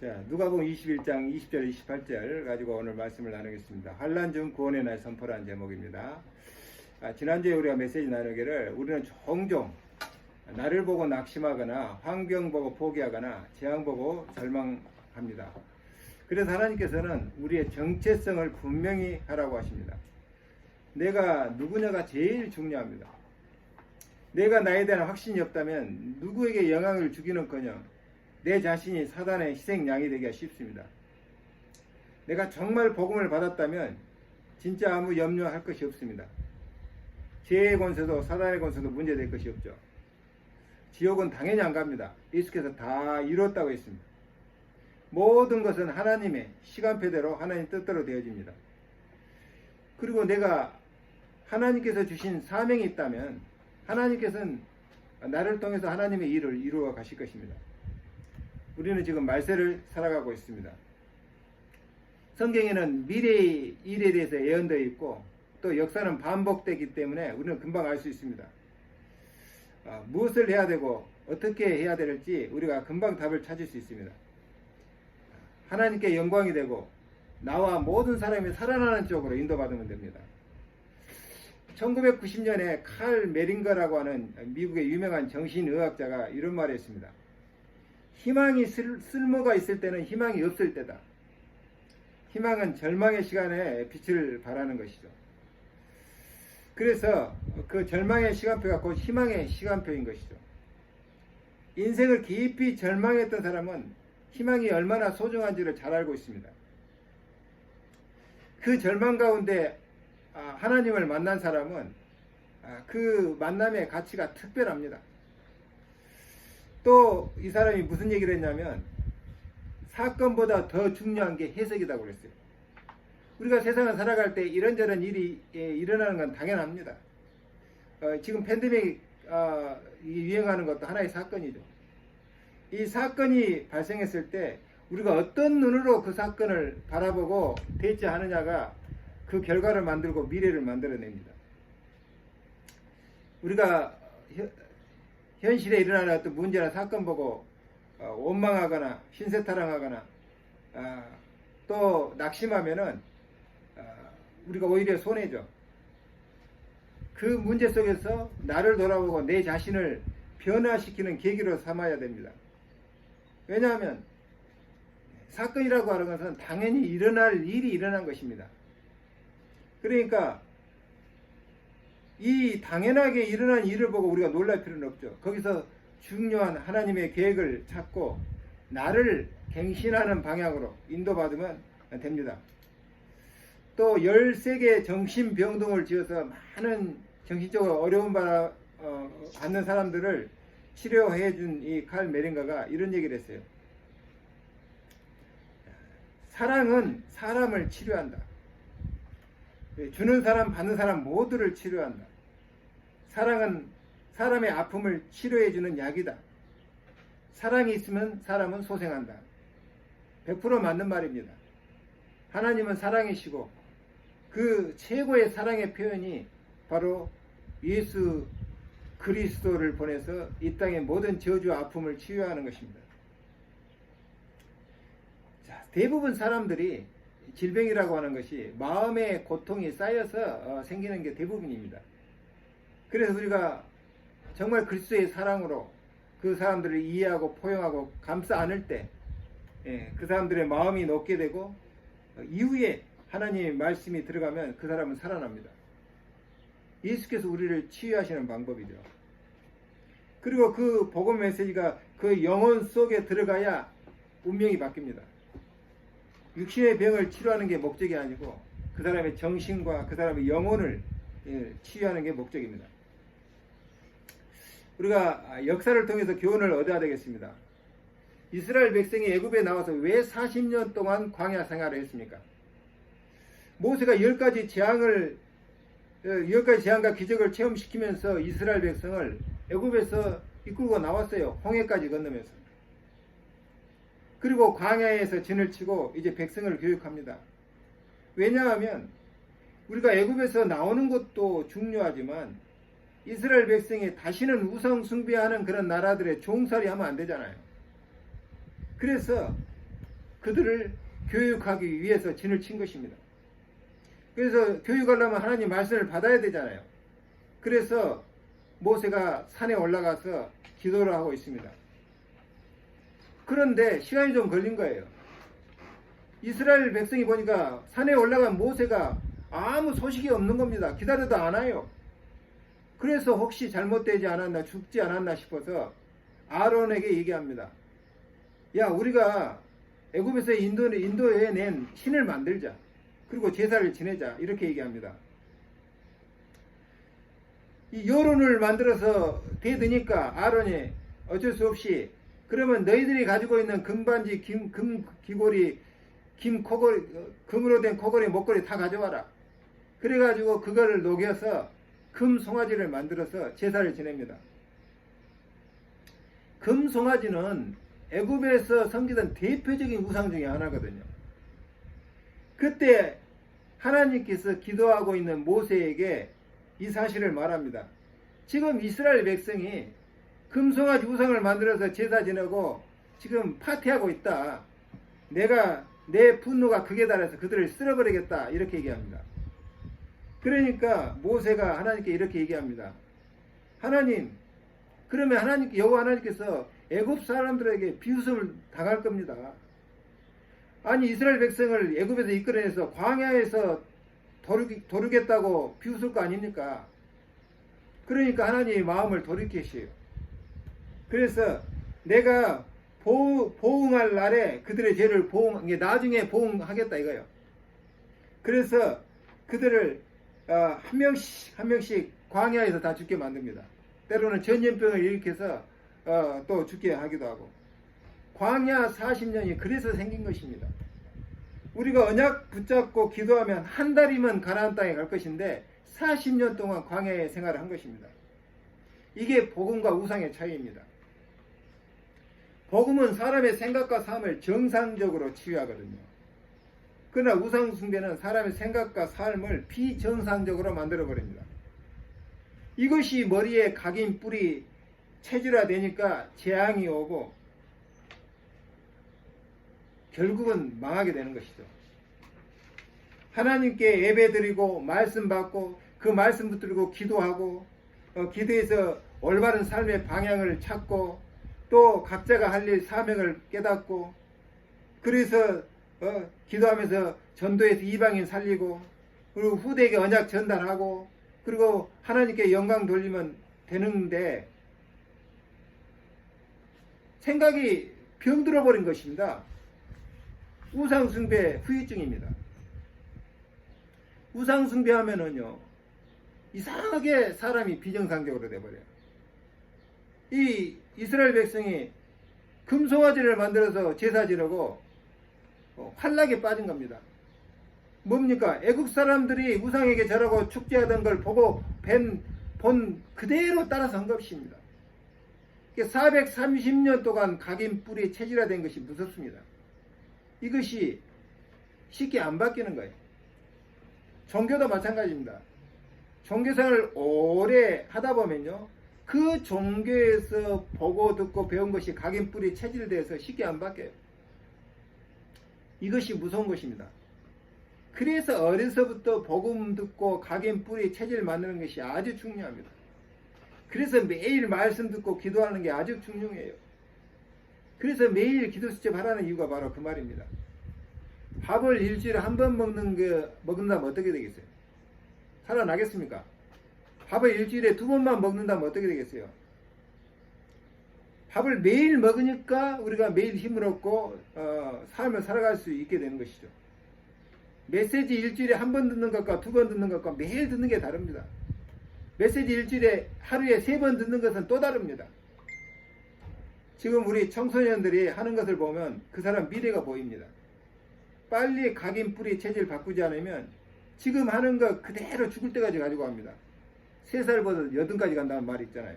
자, 누가복음 21장 20절 28절 가지고 오늘 말씀을 나누겠습니다. 환난 중 구원의 날 선포라는 제목입니다. 지난주에 우리가 메시지 나누기를 우리는 종종 나를 보고 낙심하거나 환경 보고 포기하거나 재앙 보고 절망합니다. 그래서 하나님께서는 우리의 정체성을 분명히 하라고 하십니다. 내가 누구냐가 제일 중요합니다. 내가 나에 대한 확신이 없다면 누구에게 영향을 주기는커녕 내 자신이 사단의 희생양이 되기가 쉽습니다. 내가 정말 복음을 받았다면 진짜 아무 염려할 것이 없습니다. 죄의 권세도 사단의 권세도 문제될 것이 없죠. 지옥은 당연히 안 갑니다. 예수께서 다 이뤘다고 했습니다. 모든 것은 하나님의 시간표대로 하나님 뜻대로 되어집니다. 그리고 내가 하나님께서 주신 사명이 있다면 하나님께서는 나를 통해서 하나님의 일을 이루어 가실 것입니다. 우리는 지금 말세를 살아가고 있습니다. 성경에는 미래의 일에 대해서 예언되어 있고 또 역사는 반복되기 때문에 우리는 금방 알 수 있습니다. 무엇을 해야 되고 어떻게 해야 될지 우리가 금방 답을 찾을 수 있습니다. 하나님께 영광이 되고 나와 모든 사람이 살아나는 쪽으로 인도받으면 됩니다. 1990년에 칼 메링거라고 하는 미국의 유명한 정신의학자가 이런 말을 했습니다. 희망이 쓸모가 있을 때는 희망이 없을 때다. 희망은 절망의 시간에 빛을 발하는 것이죠. 그래서 그 절망의 시간표가 곧 희망의 시간표인 것이죠. 인생을 깊이 절망했던 사람은 희망이 얼마나 소중한지를 잘 알고 있습니다. 그 절망 가운데 하나님을 만난 사람은 그 만남의 가치가 특별합니다. 또 이 사람이 무슨 얘기를 했냐면 사건보다 더 중요한 게 해석이라고 그랬어요. 우리가 세상을 살아갈 때 이런저런 일이 일어나는 건 당연합니다. 지금 팬데믹 유행하는 것도 하나의 사건이죠. 이 사건이 발생했을 때 우리가 어떤 눈으로 그 사건을 바라보고 대처하느냐가 그 결과를 만들고 미래를 만들어냅니다. 우리가 현실에 일어나는 어떤 문제나 사건 보고 원망하거나 신세타랑하거나 또 낙심하면은 우리가 오히려 손해죠. 그 문제 속에서 나를 돌아보고 내 자신을 변화시키는 계기로 삼아야 됩니다. 왜냐하면 사건이라고 하는 것은 당연히 일어날 일이 일어난 것입니다. 그러니까 이 당연하게 일어난 일을 보고 우리가 놀랄 필요는 없죠. 거기서 중요한 하나님의 계획을 찾고 나를 갱신하는 방향으로 인도받으면 됩니다. 또 13개 정신병동을 지어서 많은 정신적으로 어려운 받는 사람들을 치료해 준 이 칼 메링거가 이런 얘기를 했어요. 사랑은 사람을 치료한다. 주는 사람 받는 사람 모두를 치료한다. 사랑은 사람의 아픔을 치료해주는 약이다. 사랑이 있으면 사람은 소생한다. 100% 맞는 말입니다. 하나님은 사랑이시고 그 최고의 사랑의 표현이 바로 예수 그리스도를 보내서 이 땅의 모든 저주와 아픔을 치유하는 것입니다. 자, 대부분 사람들이 질병이라고 하는 것이 마음의 고통이 쌓여서 생기는 게 대부분입니다. 그래서 우리가 정말 그리스도의 사랑으로 그 사람들을 이해하고 포용하고 감싸 안을 때 그 사람들의 마음이 녹게 되고 이후에 하나님의 말씀이 들어가면 그 사람은 살아납니다. 예수께서 우리를 치유하시는 방법이죠. 그리고 그 복음 메시지가 그 영혼 속에 들어가야 운명이 바뀝니다. 육신의 병을 치료하는 게 목적이 아니고 그 사람의 정신과 그 사람의 영혼을 치유하는 게 목적입니다. 우리가 역사를 통해서 교훈을 얻어야 되겠습니다. 이스라엘 백성이 애굽에 나와서 왜 40년 동안 광야 생활을 했습니까? 모세가 10가지 재앙과 기적을 체험시키면서 이스라엘 백성을 애굽에서 이끌고 나왔어요. 홍해까지 건너면서. 그리고 광야에서 진을 치고 이제 백성을 교육합니다. 왜냐하면 우리가 애굽에서 나오는 것도 중요하지만 이스라엘 백성이 다시는 우상 숭배하는 그런 나라들의 종살이 하면 안 되잖아요. 그래서 그들을 교육하기 위해서 진을 친 것입니다. 그래서 교육하려면 하나님 말씀을 받아야 되잖아요. 그래서 모세가 산에 올라가서 기도를 하고 있습니다. 그런데 시간이 좀 걸린 거예요. 이스라엘 백성이 보니까 산에 올라간 모세가 아무 소식이 없는 겁니다. 기다려도 안 와요. 그래서 혹시 잘못되지 않았나, 죽지 않았나 싶어서 아론에게 얘기합니다. 야, 우리가 애굽에서 인도에 낸 신을 만들자. 그리고 제사를 지내자. 이렇게 얘기합니다. 이 여론을 만들어서 대드니까 아론이 어쩔 수 없이 그러면 너희들이 가지고 있는 금반지, 귀고리, 금으로 된 코걸이, 목걸이 다 가져와라. 그래가지고 그거를 녹여서 금 송아지를 만들어서 제사를 지냅니다. 금 송아지는 애굽에서 섬기던 대표적인 우상 중에 하나거든요. 그때 하나님께서 기도하고 있는 모세에게 이 사실을 말합니다. 지금 이스라엘 백성이 금송아지 우상을 만들어서 제사 지내고 지금 파티하고 있다. 내가 내 분노가 극에 달해서 그들을 쓸어버리겠다. 이렇게 얘기합니다. 그러니까 모세가 하나님께 이렇게 얘기합니다. 하나님, 그러면 여호와 하나님께서 애굽 사람들에게 비웃음을 당할 겁니다. 아니 이스라엘 백성을 애굽에서 이끌어내서 광야에서 도르겠다고 비웃을 거 아닙니까? 그러니까 하나님의 마음을 돌이키시오. 그래서 내가 보응할 날에 그들의 죄를 나중에 보응하겠다 이거예요. 그래서 그들을 한 명씩 광야에서 다 죽게 만듭니다. 때로는 전염병을 일으켜서 또 죽게 하기도 하고. 광야 40년이 그래서 생긴 것입니다. 우리가 언약 붙잡고 기도하면 한 달이면 가나안 땅에 갈 것인데 40년 동안 광야에 생활을 한 것입니다. 이게 복음과 우상의 차이입니다. 복음은 사람의 생각과 삶을 정상적으로 치유하거든요. 그러나 우상 숭배는 사람의 생각과 삶을 비정상적으로 만들어버립니다. 이것이 머리에 각인 뿔이 체질화되니까 재앙이 오고 결국은 망하게 되는 것이죠. 하나님께 예배드리고 말씀 받고 그 말씀 붙들고 기도하고 기도해서 올바른 삶의 방향을 찾고 또 각자가 할 일 사명을 깨닫고 그래서 기도하면서 전도해서 이방인 살리고 그리고 후대에게 언약 전달하고 그리고 하나님께 영광 돌리면 되는데 생각이 병들어 버린 것입니다. 우상숭배 후유증입니다. 우상숭배하면은요 이상하게 사람이 비정상적으로 돼버려요. 이 이스라엘 백성이 금송아지를 만들어서 제사 지내고 환락에 빠진 겁니다. 뭡니까? 애국 사람들이 우상에게 절하고 축제하던 걸 보고 본 그대로 따라서 한 것입니다. 430년 동안 각인 뿔이 체질화된 것이 무섭습니다. 이것이 쉽게 안 바뀌는 거예요. 종교도 마찬가지입니다. 종교생활을 오래 하다 보면요 그 종교에서 보고 듣고 배운 것이 각인 뿔이 체질돼서 쉽게 안 바뀌어요. 이것이 무서운 것입니다. 그래서 어려서부터 복음 듣고 각인 뿔이 체질 만드는 것이 아주 중요합니다. 그래서 매일 말씀 듣고 기도하는 게 아주 중요해요. 그래서 매일 기도 수첩 하라는 이유가 바로 그 말입니다. 밥을 일주일에 한 번 먹는다면 어떻게 되겠어요? 살아나겠습니까? 밥을 일주일에 2번만 먹는다면 어떻게 되겠어요? 밥을 매일 먹으니까 우리가 매일 힘을 얻고 삶을 살아갈 수 있게 되는 것이죠. 메시지 일주일에 한 번 듣는 것과 2번 듣는 것과 매일 듣는 게 다릅니다. 메시지 일주일에 하루에 3번 듣는 것은 또 다릅니다. 지금 우리 청소년들이 하는 것을 보면 그 사람 미래가 보입니다. 빨리 각인 뿌리 체질 바꾸지 않으면 지금 하는 거 그대로 죽을 때까지 가지고 갑니다. 3살부터 80까지 간다는 말이 있잖아요.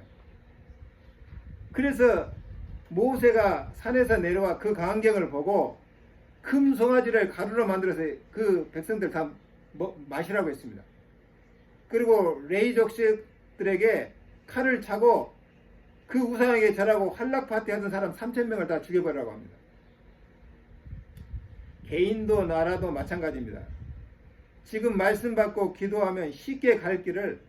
그래서 모세가 산에서 내려와 그 광경을 보고 금송아지를 가루로 만들어서 그 백성들 다 마시라고 했습니다. 그리고 레위 족속들에게 칼을 차고 그 우상에게 절하고 환락 파티 하던 사람 3,000명을 다 죽여버리라고 합니다. 개인도 나라도 마찬가지입니다. 지금 말씀 받고 기도하면 쉽게 갈 길을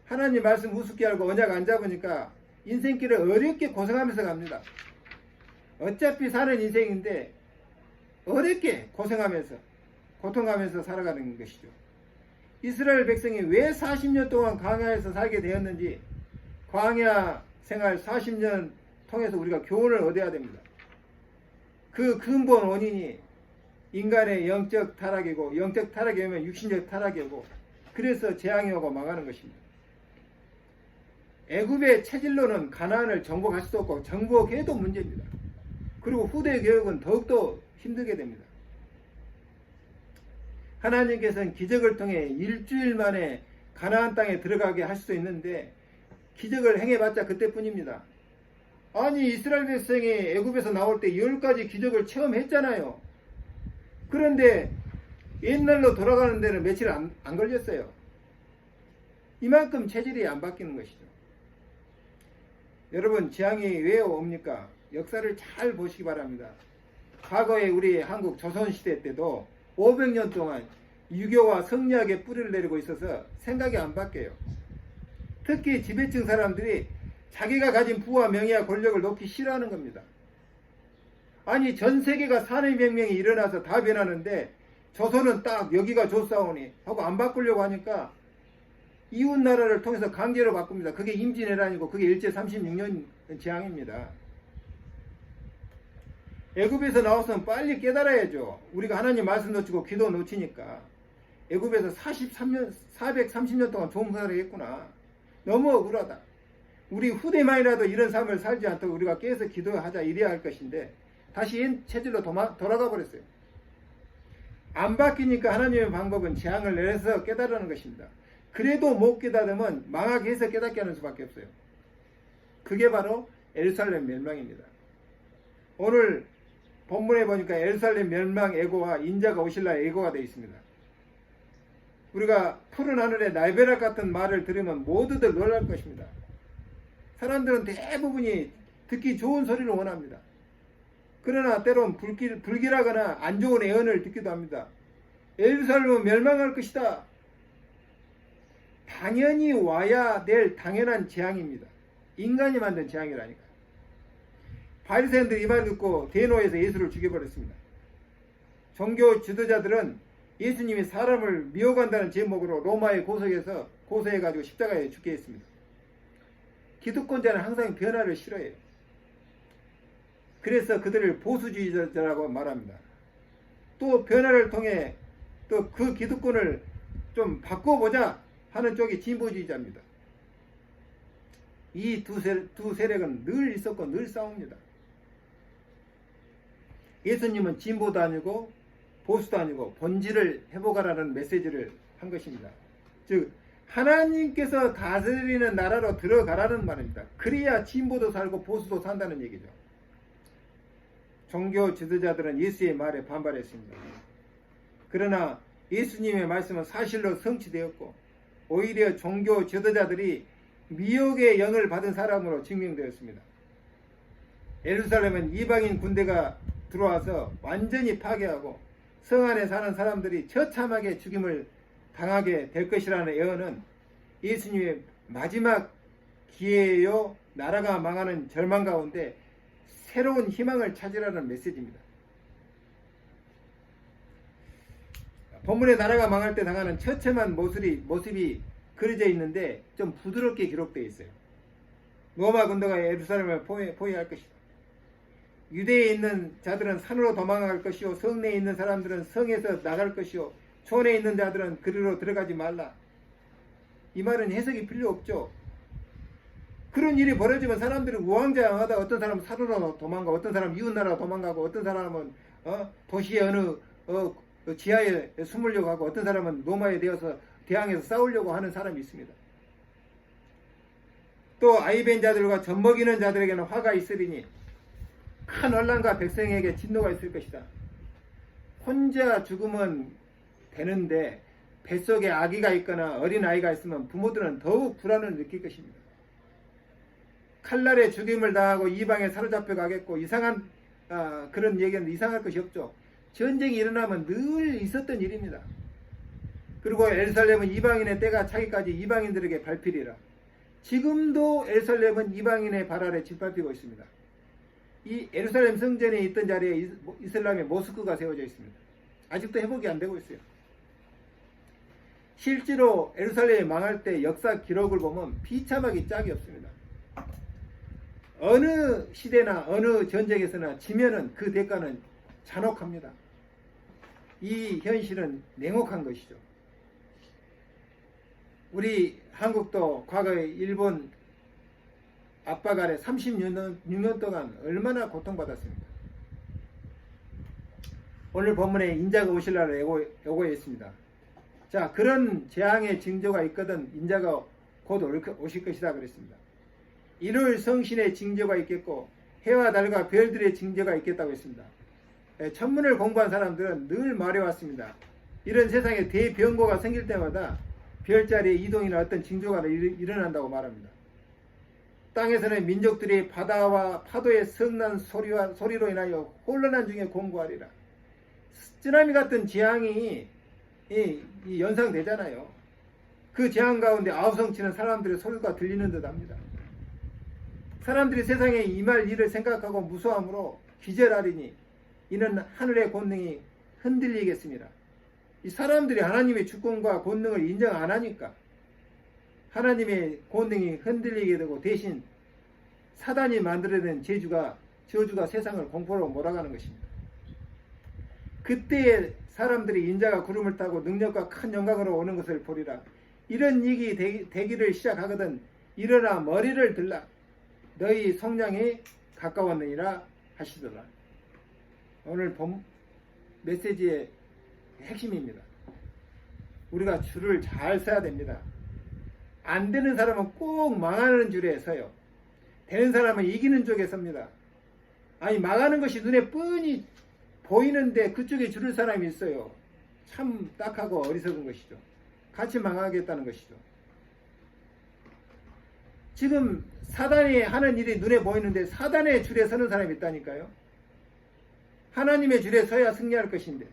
하나님 말씀 우습게 알고 언약 안 잡으니까 인생길을 어렵게 고생하면서 갑니다. 어차피 사는 인생인데 어렵게 고생하면서 고통하면서 살아가는 것이죠. 이스라엘 백성이 왜 40년 동안 광야에서 살게 되었는지 광야 생활 40년 통해서 우리가 교훈을 얻어야 됩니다. 그 근본 원인이 인간의 영적 타락이고 영적 타락이 오면 육신적 타락이 오고 그래서 재앙이 오고 망하는 것입니다. 애굽의 체질로는 가나안을 정복할 수도 없고 정복해도 문제입니다. 그리고 후대 교육은 더욱더 힘들게 됩니다. 하나님께서는 기적을 통해 일주일 만에 가나안 땅에 들어가게 할 수도 있는데 기적을 행해봤자 그때뿐입니다. 아니 이스라엘 백성이 애굽에서 나올 때 10가지 기적을 체험했잖아요. 그런데 옛날로 돌아가는 데는 며칠 안 걸렸어요. 이만큼 체질이 안 바뀌는 것이죠. 여러분 재앙이 왜 옵니까? 역사를 잘 보시기 바랍니다. 과거에 우리 한국 조선시대 때도 500년 동안 유교와 성리학의 뿌리를 내리고 있어서 생각이 안 바뀌어요. 특히 지배층 사람들이 자기가 가진 부와 명예와 권력을 놓기 싫어하는 겁니다. 아니 전 세계가 산업혁명이 일어나서 다 변하는데 조선은 딱 여기가 좋사오니 하고 안 바꾸려고 하니까 이웃 나라를 통해서 강제로 바꿉니다. 그게 임진왜란이고 그게 일제 36년 재앙입니다. 애굽에서 나왔으면 빨리 깨달아야죠. 우리가 하나님 말씀 놓치고 기도 놓치니까 애굽에서 430년 동안 좋은 생활을 했구나. 너무 억울하다. 우리 후대만이라도 이런 삶을 살지 않도록 우리가 깨서 기도하자 이래야 할 것인데 다시 옛 체질로 돌아가 버렸어요. 안 바뀌니까 하나님의 방법은 재앙을 내려서 깨달으는 것입니다. 그래도 못 깨달으면 망하게 해서 깨닫게 하는 수밖에 없어요. 그게 바로 예루살렘 멸망입니다. 오늘 본문에 보니까 예루살렘 멸망 예고와 인자가 오실라 예고가 되어 있습니다. 우리가 푸른 하늘에 날벼락 같은 말을 들으면 모두들 놀랄 것입니다. 사람들은 대부분이 듣기 좋은 소리를 원합니다. 그러나 때론 불길하거나 안 좋은 예언을 듣기도 합니다. 예루살렘은 멸망할 것이다. 당연히 와야 될 당연한 재앙입니다. 인간이 만든 재앙이라니까. 바리새인들이 이 말 듣고 대노에서 예수를 죽여버렸습니다. 종교 지도자들은 예수님이 사람을 미워간다는 제목으로 로마의 고소해가지고 십자가에 죽게 했습니다. 기득권자는 항상 변화를 싫어해요. 그래서 그들을 보수주의자라고 말합니다. 또 변화를 통해 또 그 기득권을 좀 바꿔보자 하는 쪽이 진보주의자입니다. 이 두 세력은 늘 있었고 늘 싸웁니다. 예수님은 진보도 아니고 보수도 아니고 본질을 회복하라는 메시지를 한 것입니다. 즉 하나님께서 다스리는 나라로 들어가라는 말입니다. 그래야 진보도 살고 보수도 산다는 얘기죠. 종교 지도자들은 예수의 말에 반발했습니다. 그러나 예수님의 말씀은 사실로 성취되었고 오히려 종교 지도자들이 미혹의 영을 받은 사람으로 증명되었습니다. 예루살렘은 이방인 군대가 들어와서 완전히 파괴하고 성 안에 사는 사람들이 처참하게 죽임을 당하게 될 것이라는 예언은 예수님의 마지막 기회요 나라가 망하는 절망 가운데 새로운 희망을 찾으라는 메시지입니다. 본문의 나라가 망할 때 당하는 처참한 모습이 그려져 있는데 좀 부드럽게 기록되어 있어요. 로마 군대가 예루살렘을 포위할 것이다. 유대에 있는 자들은 산으로 도망갈 것이요 성내에 있는 사람들은 성에서 나갈 것이요 촌에 있는 자들은 그리로 들어가지 말라. 이 말은 해석이 필요 없죠. 그런 일이 벌어지면 사람들이 우왕좌왕하다. 어떤 사람은 산으로 도망가고 어떤 사람은 이웃나라로 도망가고 어떤 사람은 도시의 어느 지하에 숨으려고 하고 어떤 사람은 로마에 되어서 대항해서 싸우려고 하는 사람이 있습니다. 또 아이벤 자들과 젖먹이는 자들에게는 화가 있으리니 큰 혼란과 백성에게 진노가 있을 것이다. 혼자 죽으면 되는데 뱃속에 아기가 있거나 어린아이가 있으면 부모들은 더욱 불안을 느낄 것입니다. 칼날에 죽임을 당하고 이방에 사로잡혀 가겠고 이상한 그런 얘기는 이상할 것이 없죠. 전쟁이 일어나면 늘 있었던 일입니다. 그리고 예루살렘은 이방인의 때가 차기까지 이방인들에게 밟히리라. 지금도 예루살렘은 이방인의 발 아래 짓밟히고 있습니다. 이 예루살렘 성전에 있던 자리에 이슬람의 모스크가 세워져 있습니다. 아직도 회복이 안 되고 있어요. 실제로 예루살렘이 망할 때 역사 기록을 보면 비참하기 짝이 없습니다. 어느 시대나 어느 전쟁에서나 지면은 그 대가는 잔혹합니다. 이 현실은 냉혹한 것이죠. 우리 한국도 과거에 일본 압박 아래 36년 동안 얼마나 고통받았습니까? 오늘 본문에 인자가 오실 날을 예고했습니다. 자, 그런 재앙의 징조가 있거든 인자가 곧 오실 것이다 그랬습니다. 일요일 성신의 징조가 있겠고 해와 달과 별들의 징조가 있겠다고 했습니다. 천문을 공부한 사람들은 늘 말해왔습니다. 이런 세상에 대병고가 생길 때마다 별자리의 이동이나 어떤 징조가 일어난다고 말합니다. 땅에서는 민족들이 바다와 파도의 성난 소리로 인하여 혼란한 중에 공고하리라. 쓰나미 같은 재앙이 연상되잖아요. 그 재앙 가운데 아우성치는 사람들의 소리가 들리는 듯 합니다. 사람들이 세상에 임할 일을 생각하고 무서함으로 기절하리니 이는 하늘의 권능이 흔들리겠습니다. 이 사람들이 하나님의 주권과 권능을 인정 안 하니까 하나님의 권능이 흔들리게 되고 대신 사단이 만들어낸 저주가 세상을 공포로 몰아가는 것입니다. 그때에 사람들이 인자가 구름을 타고 능력과 큰 영광으로 오는 것을 보리라. 이런 얘기 되기를 시작하거든 일어나 머리를 들라. 너희 성량이 가까웠느니라 하시더라. 오늘 본 메시지의 핵심입니다. 우리가 줄을 잘 서야 됩니다. 안 되는 사람은 꼭 망하는 줄에 서요. 되는 사람은 이기는 쪽에 섭니다. 아니 망하는 것이 눈에 뻔히 보이는데 그쪽에 줄을 사람이 있어요. 참 딱하고 어리석은 것이죠. 같이 망하겠다는 것이죠. 지금 사단이 하는 일이 눈에 보이는데 사단의 줄에 서는 사람이 있다니까요. 하나님의 줄에 서야 승리할 것인데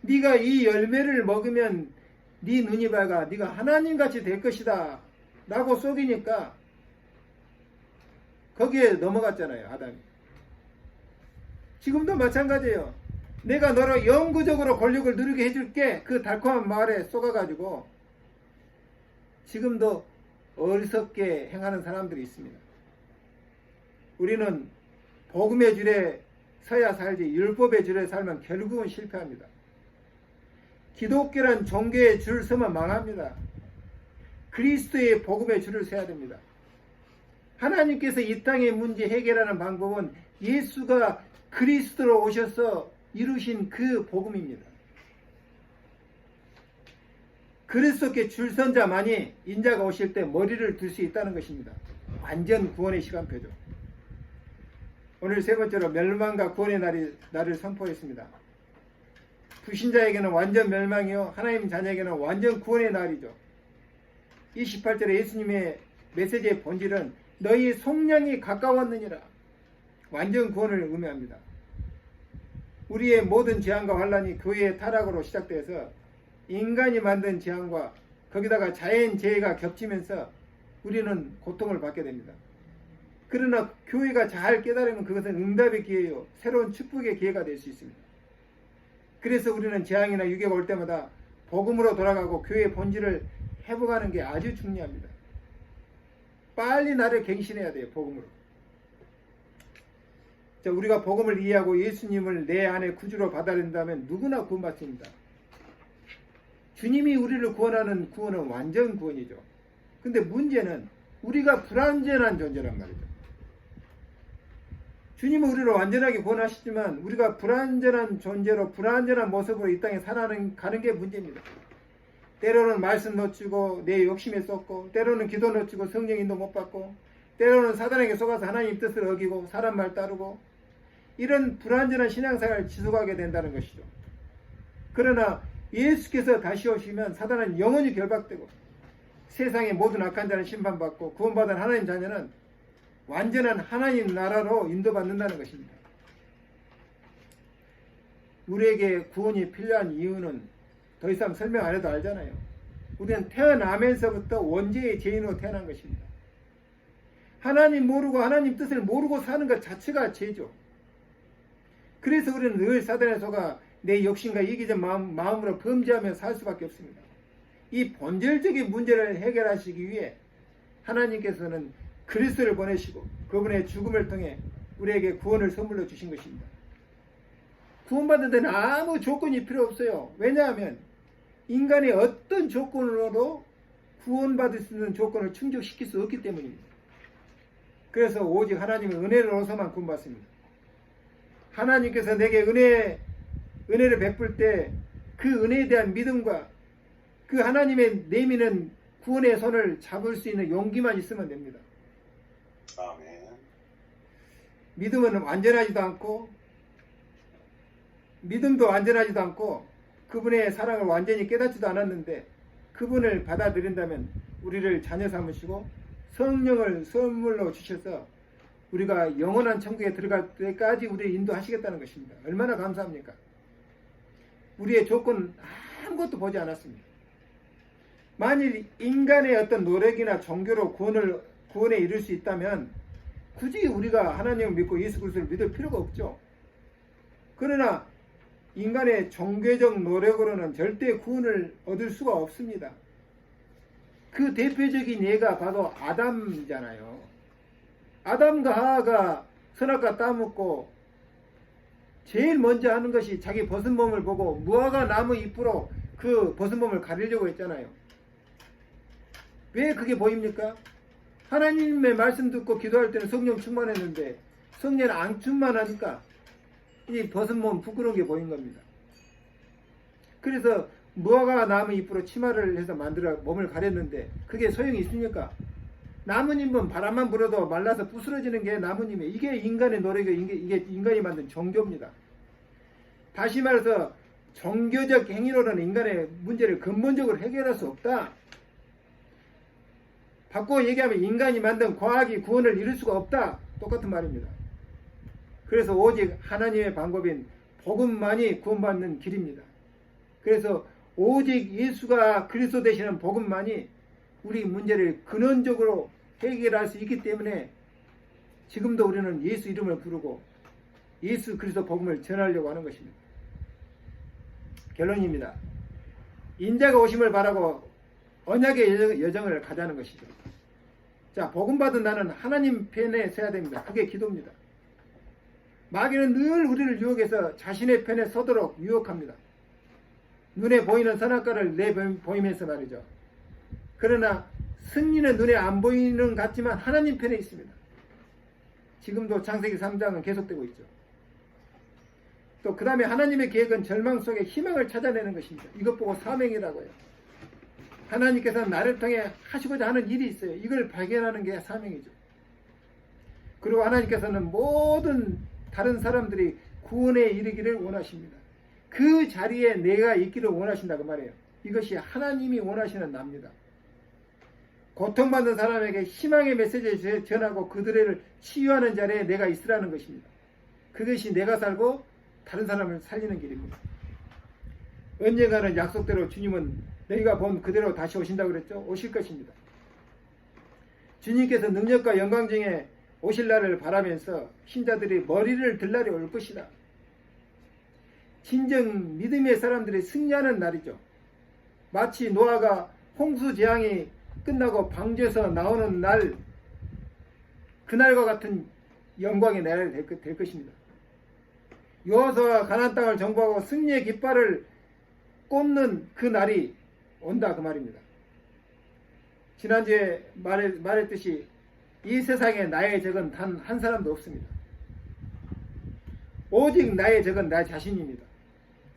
네가 이 열매를 먹으면 네 눈이 밝아 네가 하나님같이 될 것이다 라고 속이니까 거기에 넘어갔잖아요. 아담이. 지금도 마찬가지예요. 내가 너로 영구적으로 권력을 누리게 해줄게. 그 달콤한 말에 속아가지고 지금도 어리석게 행하는 사람들이 있습니다. 우리는 복음의 줄에 서야 살지 율법의 줄에 살면 결국은 실패합니다. 기독교란 종교의 줄 서면 망합니다. 그리스도의 복음의 줄을 서야 됩니다. 하나님께서 이 땅의 문제 해결하는 방법은 예수가 그리스도로 오셔서 이루신 그 복음입니다. 그리스도께 줄 선 자만이 인자가 오실 때 머리를 들 수 있다는 것입니다. 완전 구원의 시간표죠. 오늘 세 번째로 멸망과 구원의 날을 선포했습니다. 불신자에게는 완전 멸망이요 하나님 자녀에게는 완전 구원의 날이죠. 28절에 예수님의 메시지의 본질은 너희 속량이 가까웠느니라. 완전 구원을 의미합니다. 우리의 모든 재앙과 환란이 교회의 타락으로 시작돼서 인간이 만든 재앙과 거기다가 자연재해가 겹치면서 우리는 고통을 받게 됩니다. 그러나 교회가 잘 깨달으면 그것은 응답의 기회요 새로운 축복의 기회가 될 수 있습니다. 그래서 우리는 재앙이나 유괴가 올 때마다 복음으로 돌아가고 교회의 본질을 회복하는 게 아주 중요합니다. 빨리 나를 갱신해야 돼요. 복음으로. 자, 우리가 복음을 이해하고 예수님을 내 안에 구주로 받아들인다면 누구나 구원받습니다. 주님이 우리를 구원하는 구원은 완전 구원이죠. 근데 문제는 우리가 불완전한 존재란 말이죠. 주님은 우리를 완전하게 구원하시지만 우리가 불완전한 존재로 불완전한 모습으로 이 땅에 살아가는 게 문제입니다. 때로는 말씀 놓치고 내 욕심에 쏟고 때로는 기도 놓치고 성령 인도 못 받고 때로는 사단에게 속아서 하나님 뜻을 어기고 사람 말 따르고 이런 불완전한 신앙생활을 지속하게 된다는 것이죠. 그러나 예수께서 다시 오시면 사단은 영원히 결박되고 세상의 모든 악한 자는 심판받고 구원받은 하나님 자녀는 완전한 하나님 나라로 인도받는다는 것입니다. 우리에게 구원이 필요한 이유는 더 이상 설명 안 해도 알잖아요. 우리는 태어나면서부터 원죄의 죄인으로 태어난 것입니다. 하나님 모르고 하나님 뜻을 모르고 사는 것 자체가 죄죠. 그래서 우리는 늘 사단의 속아 내 욕심과 이기적 마음으로 범죄하며 살 수밖에 없습니다. 이 본질적인 문제를 해결하시기 위해 하나님께서는 그리스도를 보내시고 그분의 죽음을 통해 우리에게 구원을 선물로 주신 것입니다. 구원받는 데는 아무 조건이 필요 없어요. 왜냐하면 인간의 어떤 조건으로도 구원받을 수 있는 조건을 충족시킬 수 없기 때문입니다. 그래서 오직 하나님의 은혜로서만 구원받습니다. 하나님께서 내게 은혜를 베풀 때 그 은혜에 대한 믿음과 그 하나님의 내미는 구원의 손을 잡을 수 있는 용기만 있으면 됩니다. 아멘. 믿음도 완전하지도 않고 그분의 사랑을 완전히 깨닫지도 않았는데 그분을 받아들인다면 우리를 자녀 삼으시고 성령을 선물로 주셔서 우리가 영원한 천국에 들어갈 때까지 우리를 인도하시겠다는 것입니다. 얼마나 감사합니까? 우리의 조건 아무것도 보지 않았습니다. 만일 인간의 어떤 노력이나 종교로 구원에 이를 수 있다면 굳이 우리가 하나님을 믿고 예수 그리스도를 믿을 필요가 없죠. 그러나 인간의 종교적 노력으로는 절대 구원을 얻을 수가 없습니다. 그 대표적인 예가 바로 아담이잖아요. 아담과 하와가 선악과 따먹고 제일 먼저 하는 것이 자기 벗은 몸을 보고 무화과 나무 잎으로 그 벗은 몸을 가리려고 했잖아요. 왜 그게 보입니까? 하나님의 말씀 듣고 기도할 때는 성령 충만했는데 성령 안 충만하니까 이 벗은 몸 부끄러운 게 보인 겁니다. 그래서 무화과 나무 잎으로 치마를 해서 만들어 몸을 가렸는데 그게 소용이 있습니까? 나무님은 바람만 불어도 말라서 부스러지는 게 나무님이에요. 이게 인간의 노력이고 이게 인간이 만든 종교입니다. 다시 말해서 종교적 행위로는 인간의 문제를 근본적으로 해결할 수 없다. 바꿔 얘기하면 인간이 만든 과학이 구원을 이룰 수가 없다. 똑같은 말입니다. 그래서 오직 하나님의 방법인 복음만이 구원받는 길입니다. 그래서 오직 예수가 그리스도 되시는 복음만이 우리 문제를 근원적으로 해결할 수 있기 때문에 지금도 우리는 예수 이름을 부르고 예수 그리스도 복음을 전하려고 하는 것입니다. 결론입니다. 인자가 오심을 바라고 언약의 여정을 가자는 것이죠. 자, 복음 받은 나는 하나님 편에 서야 됩니다. 그게 기도입니다. 마귀는 늘 우리를 유혹해서 자신의 편에 서도록 유혹합니다. 눈에 보이는 선악과를 내보이면서 말이죠. 그러나 승리는 눈에 안 보이는 것 같지만 하나님 편에 있습니다. 지금도 창세기 3장은 계속되고 있죠. 또 그 다음에 하나님의 계획은 절망 속에 희망을 찾아내는 것입니다. 이것 보고 사명이라고 해요. 하나님께서는 나를 통해 하시고자 하는 일이 있어요. 이걸 발견하는 게 사명이죠. 그리고 하나님께서는 모든 다른 사람들이 구원에 이르기를 원하십니다. 그 자리에 내가 있기를 원하신다고 말해요. 이것이 하나님이 원하시는 납니다. 고통받는 사람에게 희망의 메시지를 전하고 그들을 치유하는 자리에 내가 있으라는 것입니다. 그것이 내가 살고 다른 사람을 살리는 길입니다. 언젠가는 약속대로 주님은 너희가 본 그대로 다시 오신다고 그랬죠? 오실 것입니다. 주님께서 능력과 영광 중에 오실 날을 바라면서 신자들이 머리를 들 날이 올 것이다. 진정 믿음의 사람들이 승리하는 날이죠. 마치 노아가 홍수 재앙이 끝나고 방주에서 나오는 날, 그날과 같은 영광의 날이 될 것입니다. 여호수아가 가나안 땅을 정복하고 승리의 깃발을 꽂는 그 날이 온다 그 말입니다. 지난주에 말했듯이 이 세상에 나의 적은 단 한 사람도 없습니다. 오직 나의 적은 나 자신입니다.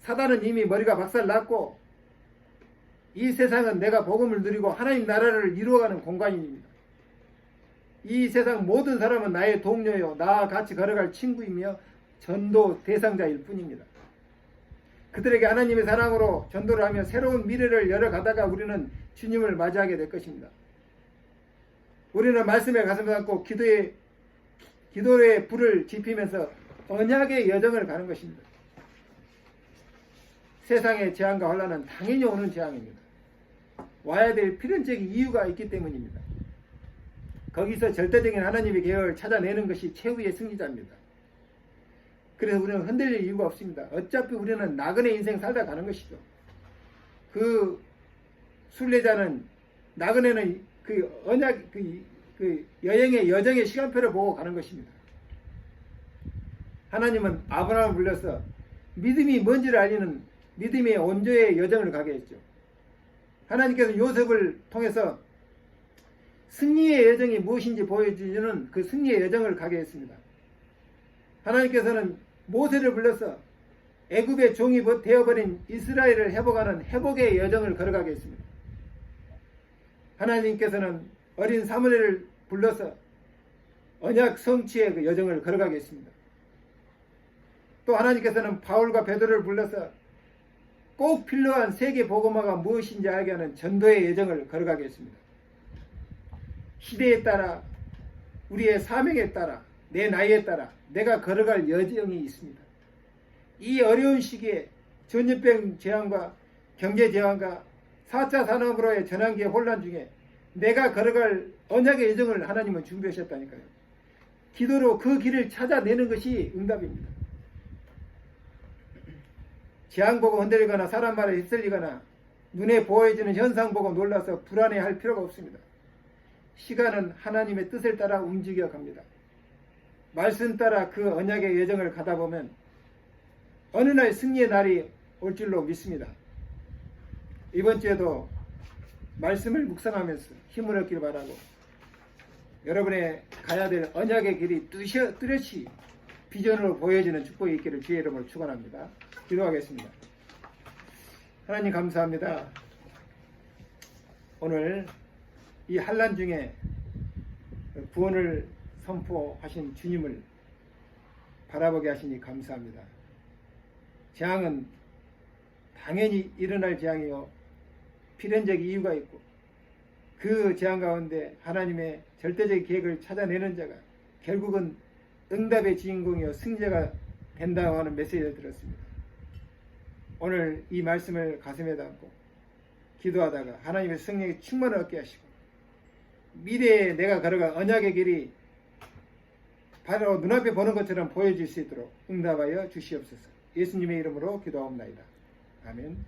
사단은 이미 머리가 박살났고 이 세상은 내가 복음을 누리고 하나님 나라를 이루어가는 공간입니다. 이 세상 모든 사람은 나의 동료요 나와 같이 걸어갈 친구이며 전도 대상자일 뿐입니다. 그들에게 하나님의 사랑으로 전도를 하며 새로운 미래를 열어가다가 우리는 주님을 맞이하게 될 것입니다. 우리는 말씀에 가슴을 담고 기도의 불을 지피면서 언약의 여정을 가는 것입니다. 세상의 재앙과 환난은 당연히 오는 재앙입니다. 와야 될 필연적인 이유가 있기 때문입니다. 거기서 절대적인 하나님의 계획을 찾아내는 것이 최후의 승리자입니다. 그래서 우리는 흔들릴 이유가 없습니다. 어차피 우리는 나그네 인생 살다 가는 것이죠. 그 순례자는, 나그네는 그 언약, 그 여행의 여정의 시간표를 보고 가는 것입니다. 하나님은 아브라함을 불러서 믿음이 뭔지를 알리는 믿음의 온조의 여정을 가게 했죠. 하나님께서 요셉을 통해서 승리의 여정이 무엇인지 보여주는 그 승리의 여정을 가게 했습니다. 하나님께서는 모세를 불러서 애굽의 종이 되어버린 이스라엘을 회복하는 회복의 여정을 걸어가게 했습니다. 하나님께서는 어린 사무엘을 불러서 언약 성취의 그 여정을 걸어가게 했습니다. 또 하나님께서는 바울과 베드로를 불러서 꼭 필요한 세계 복음화가 무엇인지 알게 하는 전도의 여정을 걸어가게 했습니다. 시대에 따라, 우리의 사명에 따라, 내 나이에 따라 내가 걸어갈 여정이 있습니다. 이 어려운 시기에 전염병 재앙과 경제 재앙과 4차 산업으로의 전환기의 혼란 중에 내가 걸어갈 언약의 여정을 하나님은 준비하셨다니까요. 기도로 그 길을 찾아내는 것이 응답입니다. 재앙 보고 흔들리거나 사람 말에 휩쓸리거나 눈에 보여지는 현상 보고 놀라서 불안해할 필요가 없습니다. 시간은 하나님의 뜻을 따라 움직여 갑니다. 말씀 따라 그 언약의 여정을 가다 보면 어느 날 승리의 날이 올 줄로 믿습니다. 이번 주에도 말씀을 묵상하면서 힘을 얻길 바라고, 여러분의 가야 될 언약의 길이 뚜렷이 비전으로 보여지는 축복이 있기를 주의 이름으로 축원합니다. 기도하겠습니다. 하나님 감사합니다. 오늘 이 환난 중에 구원을 선포하신 주님을 바라보게 하시니 감사합니다. 재앙은 당연히 일어날 재앙이요, 필연적 이유가 있고, 그 재앙 가운데 하나님의 절대적 계획을 찾아내는 자가 결국은 응답의 주인공이요 승자가 된다고 하는 메시지를 들었습니다. 오늘 이 말씀을 가슴에 담고 기도하다가 하나님의 성령의 충만을 얻게 하시고, 미래에 내가 걸어갈 언약의 길이 바로 눈앞에 보는 것처럼 보여질 수 있도록 응답하여 주시옵소서. 예수님의 이름으로 기도하옵나이다. 아멘.